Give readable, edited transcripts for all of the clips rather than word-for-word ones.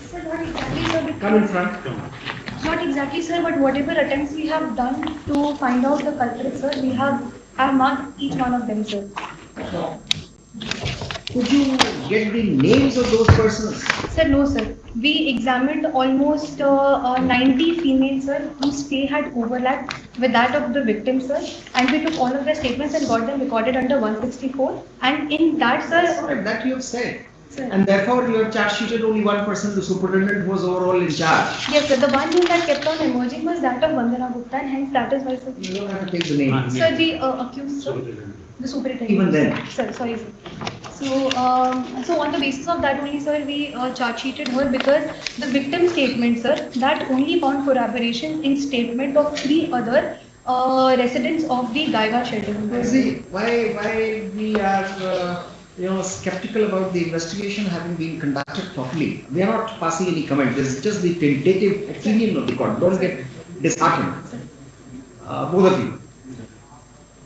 Sir, not exactly, sir. Come in front. Not exactly, sir, but whatever attempts we have done to find out the culprit, sir, we have marked each one of them, sir. Could you get the names of those persons? Sir, no, sir. We examined almost 90 females, sir, whose stay had overlapped with that of the victim, sir, and we took all of their statements and got them recorded under 164. And in that, sir, Correct, that you have said. sir. And therefore you have charge sheeted only one person, the superintendent who was overall in charge. Yes, sir. The one name that kept on emerging was that of Vandana Gupta, and hence that is why, sir. You don't have to take the name. Sir, the accused, sir, the superintendent. Even then. Sir, sorry, sir. So on the basis of that only, sir, we charge sheeted her because the victim statement, sir, that only found corroboration in statement of 3 other residents of the Gaiga shelter. See, why we are skeptical about the investigation having been conducted properly. We are not passing any comment. This is just the tentative opinion of the court. Don't get disheartened, both of you.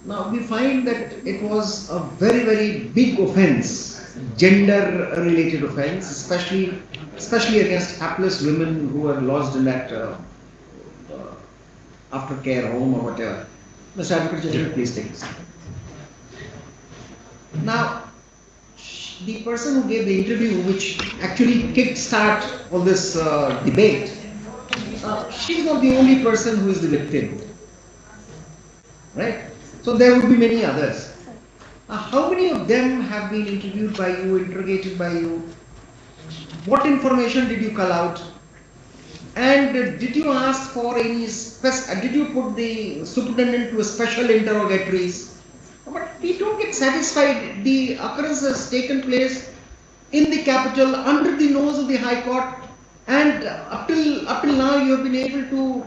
Now we find that it was a very, very big offence, gender-related offence, especially against hapless women who were lodged in that aftercare home or whatever. Mr. Advocate General, please take this. Now, the person who gave the interview, which actually kick-start all this debate, she's not the only person who is the victim, right? So there would be many others. How many of them have been interviewed by you, interrogated by you? What information did you cull out? And did you ask for any did you put the superintendent to a special interrogatories? But we don't get satisfied. The occurrence has taken place in the capital, under the nose of the High Court, and up till now you have been able to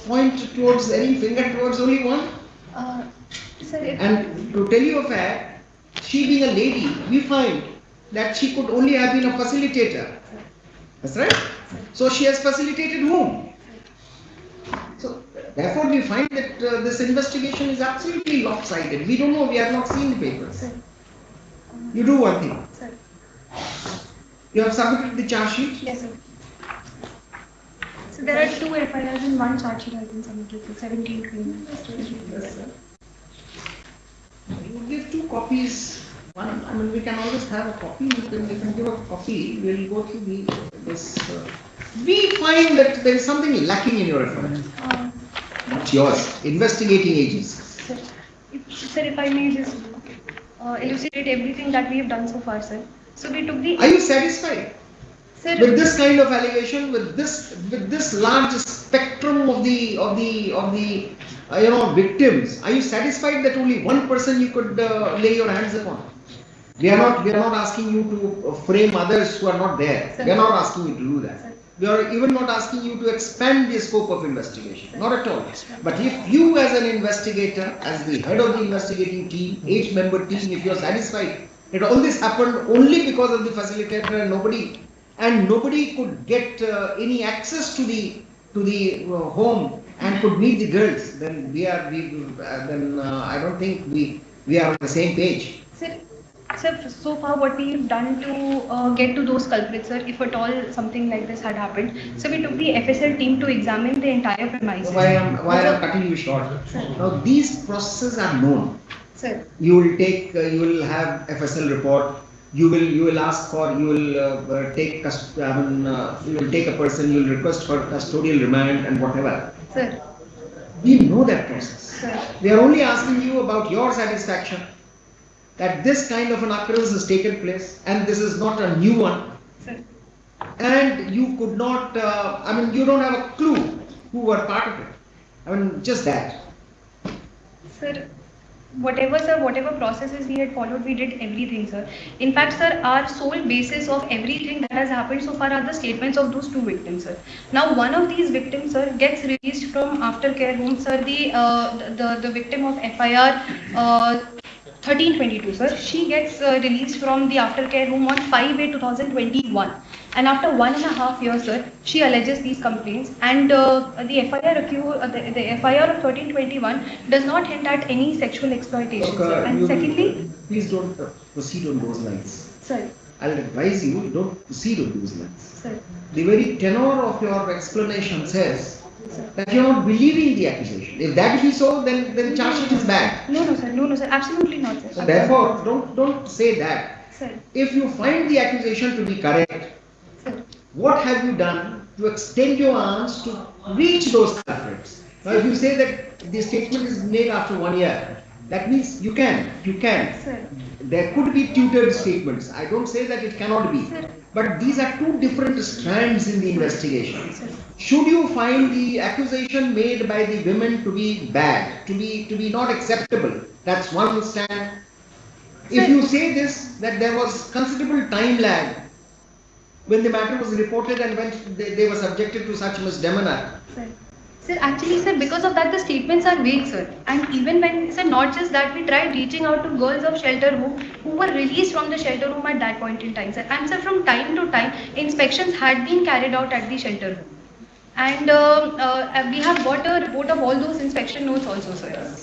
point towards any finger towards only one. And to tell you a fact, she being a lady, we find that she could only have been a facilitator. That's right. So she has facilitated whom? So therefore we find that this investigation is absolutely lopsided. We don't know, we have not seen the papers. Sir. You do one thing. Sir. You have submitted the charge sheet? Yes, sir. So there are 2 FIRs and 1 charge sheet has been submitted, so 17 claims. Yes, sir. You give 2 copies. One, I mean, we can always have a copy. We can give a copy. We'll go through this. We find that there is something lacking in your effort. What's yours? Investigating agencies. Sir, if I may just elucidate everything that we have done so far, sir. So we took the. Are you satisfied? Sir, with this kind of allegation, with this large spectrum of the victims, are you satisfied that only one person you could lay your hands upon? We are not asking you to frame others who are not there. Sir. We are not asking you to do that. Sir. We are even not asking you to expand the scope of investigation. Sir. Not at all. But if you as an investigator, as the head of the investigating team, 8-member team, if you are satisfied that all this happened only because of the facilitator and nobody could get any access to the home and could meet the girls, then I don't think we are on the same page. Sir, so far what we've done to get to those culprits, sir, if at all something like this had happened, so we took the FSL team to examine the entire premises. Why I'm cutting you short? Sir. Now these processes are known. Sir. You will have FSL report. You will ask for, you will take a person, you will request for custodial remand and whatever. Sir. We know that process. Sir. We are only asking you about your satisfaction that this kind of an occurrence has taken place and this is not a new one. Sir. And you could not, you don't have a clue who were part of it. Just that. Sir, whatever processes we had followed, we did everything, sir. In fact, sir, our sole basis of everything that has happened so far are the statements of those 2 victims, sir. Now, one of these victims, sir, gets released from aftercare home, sir. The victim of FIR 1322, sir. She gets released from the aftercare home on 5/8/2021. And after 1.5 years, sir, she alleges these complaints, and the FIR of 1321 does not hint at any sexual exploitation, sir. And secondly, please don't proceed on those lines. Sir, I'll advise you don't proceed on those lines. Sir. The very tenor of your explanation says Sir. that you're not believing the accusation. If that be so, then charge sheet is bad. No, no, sir. No, no, sir. Absolutely not, sir. So therefore, don't say that. Sir. If you find the accusation to be correct, Sir. what have you done to extend your arms to reach those culprits? Now, if you say that the statement is made after 1 year, that means you can. Sir. There could be tutored statements. I don't say that it cannot be. Sir. But these are two different strands in the investigation. Sir. Should you find the accusation made by the women to be bad, to be not acceptable, that's one stand. If you say this, that there was considerable time lag when the matter was reported and when they were subjected to such misdemeanor. Sir. Sir, actually, sir, because of that, the statements are vague, sir. And even when, sir, not just that, we tried reaching out to girls of shelter home who were released from the shelter home at that point in time, sir. And, sir, from time to time, inspections had been carried out at the shelter home. And we have got a report of all those inspection notes also, sir.